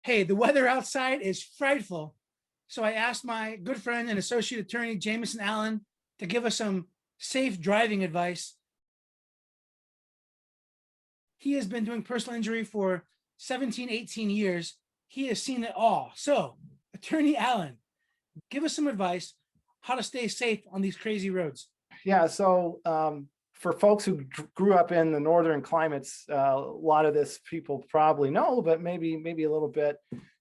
Hey, the weather outside is frightful. So I asked my good friend and associate attorney, Jamison Allen, to give us some safe driving advice. He has been doing personal injury for 17, 18 years. He has seen it all. So, Attorney Allen, give us some advice how to stay safe on these crazy roads. Yeah, so for folks who grew up in the northern climates, a lot of this people probably know, but maybe a little bit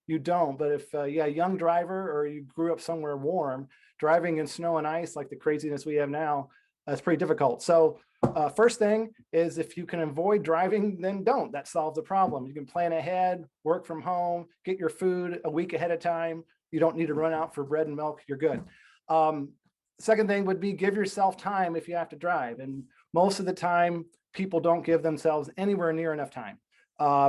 you don't. But if you're a young driver or you grew up somewhere warm, driving in snow and ice like the craziness we have now, that's pretty difficult. So first thing is, if you can avoid driving, then don't. That solves the problem. You can plan ahead, work from home, get your food a week ahead of time. You don't need to run out for bread and milk. You're good. Second thing would be, give yourself time if you have to drive. And most of the time, people don't give themselves anywhere near enough time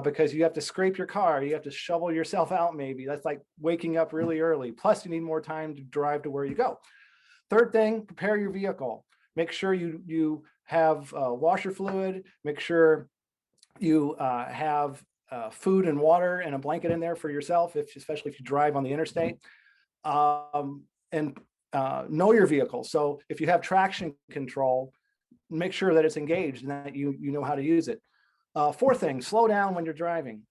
because you have to scrape your car. You have to shovel yourself out maybe. That's like waking up really early. Plus, you need more time to drive to where you go. Third thing, prepare your vehicle. Make sure you have washer fluid. Make sure you have food and water and a blanket in there for yourself, especially if you drive on the interstate. And know your vehicle. So if you have traction control, make sure that it's engaged and that you know how to use it. Fourth thing, slow down when you're driving.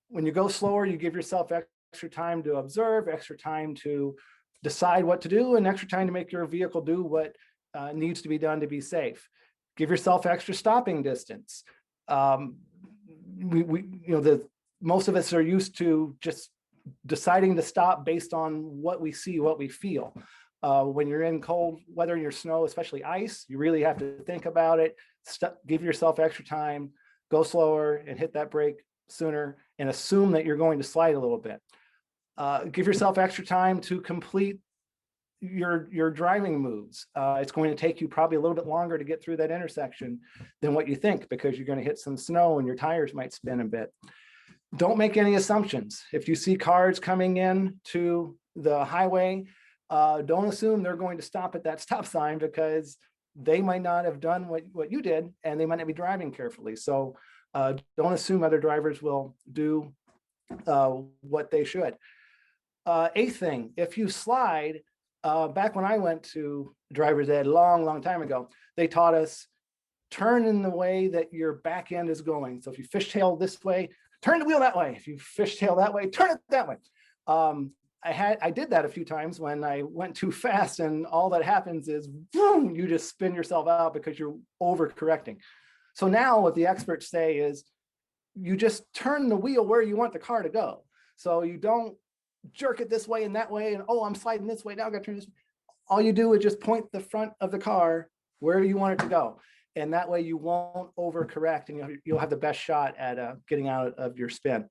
When you go slower, you give yourself extra time to observe, extra time to decide what to do, and extra time to make your vehicle do what needs to be done to be safe. Give yourself extra stopping distance. Most of us are used to just deciding to stop based on what we see, what we feel. When you're in cold weather, your snow, especially ice, you really have to think about it. Give yourself extra time, go slower and hit that brake sooner, and assume that you're going to slide a little bit. Give yourself extra time to complete your driving moves. It's going to take you probably a little bit longer to get through that intersection than what you think, because you're going to hit some snow and your tires might spin a bit. Don't make any assumptions. If you see cars coming in to the highway, don't assume they're going to stop at that stop sign, because they might not have done what you did, and they might not be driving carefully. So don't assume other drivers will do what they should. Eighth thing, if you slide, back when I went to driver's ed long time ago, they taught us turn in the way that your back end is going. So if you fishtail this way, turn the wheel that way. If you fishtail that way, turn it that way. I did that a few times when I went too fast, and all that happens is boom, you just spin yourself out because you're overcorrecting. So now what the experts say is you just turn the wheel where you want the car to go. So you don't jerk it this way and that way, and oh, I'm sliding this way, now I got to turn this way. All you do is just point the front of the car where you want it to go. And that way you won't overcorrect, and you'll have the best shot at getting out of your spin.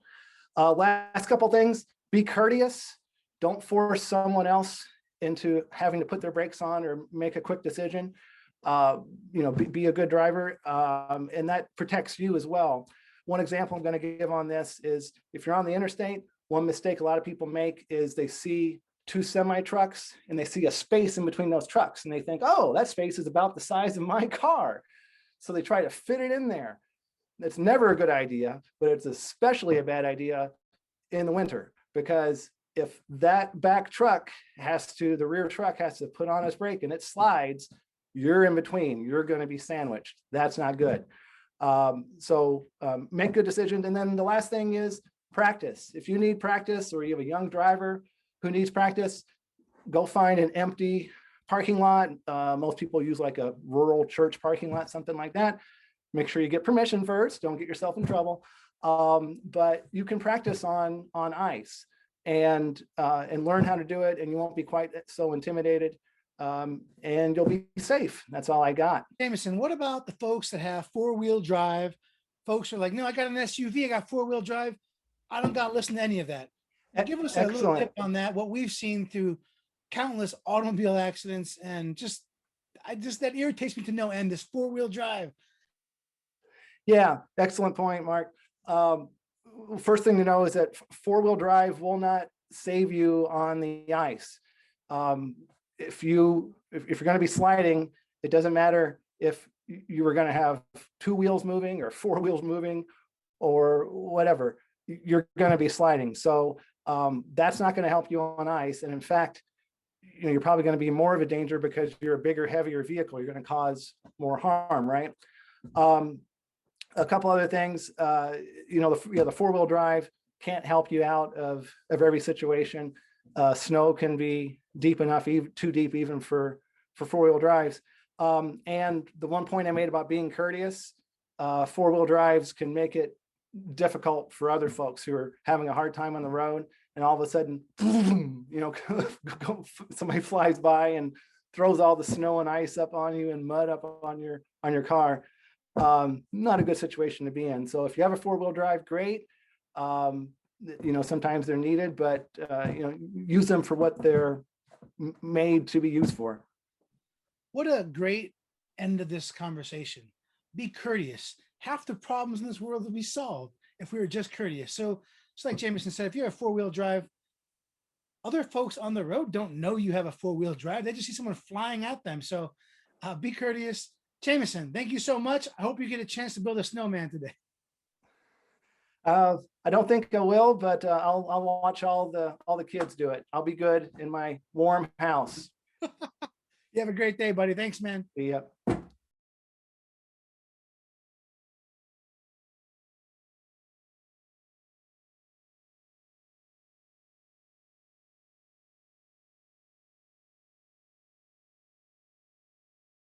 Last couple things, be courteous. Don't force someone else into having to put their brakes on or make a quick decision. Be a good driver, and that protects you as well. One example I'm going to give on this is, if you're on the interstate, one mistake a lot of people make is they see two semi trucks and they see a space in between those trucks, and they think, oh, that space is about the size of my car. So they try to fit it in there. That's never a good idea, but it's especially a bad idea in the winter, because if that back truck the rear truck has to put on its brake and it slides, you're in between, you're going to be sandwiched. That's not good. So make good decisions. And then the last thing is practice. If you need practice, or you have a young driver who needs practice, go find an empty parking lot. Most people use like a rural church parking lot, something like that. Make sure you get permission first. Don't get yourself in trouble. But you can practice on ice and learn how to do it, and you won't be quite so intimidated, and you'll be safe. That's all I got. Jamison, what about the folks that have four-wheel drive? Folks are like, no, I got an SUV, I got four-wheel drive. I don't got to listen to any of that. Give us a little tip on that, what we've seen through countless automobile accidents, and that irritates me to no end, this four-wheel drive. Yeah, excellent point, Mark. First thing to know is that four-wheel drive will not save you on the ice. If you're going to be sliding, it doesn't matter if you were going to have two wheels moving or four wheels moving or whatever. you're going to be sliding. So that's not going to help you on ice. And in fact, you're probably going to be more of a danger because you're a bigger, heavier vehicle. You're going to cause more harm, right? A couple other things, the four-wheel drive can't help you out of every situation. Snow can be deep enough, even too deep, even for four-wheel drives. And the one point I made about being courteous, four-wheel drives can make it difficult for other folks who are having a hard time on the road, and all of a sudden, somebody flies by and throws all the snow and ice up on you and mud up on your car. Not a good situation to be in. So if you have a four-wheel drive, great. Sometimes they're needed, but use them for what they're made to be used for. What a great end of this conversation. Be courteous. Half the problems in this world would be solved if we were just courteous. So just like Jamison said, if you have four-wheel drive, other folks on the road don't know you have a four-wheel drive. They just see someone flying at them. So be courteous. Jamison, thank you so much. I hope you get a chance to build a snowman today. I don't think I will, but I'll watch all the kids do it. I'll be good in my warm house. You have a great day, buddy. Thanks, man. Yeah.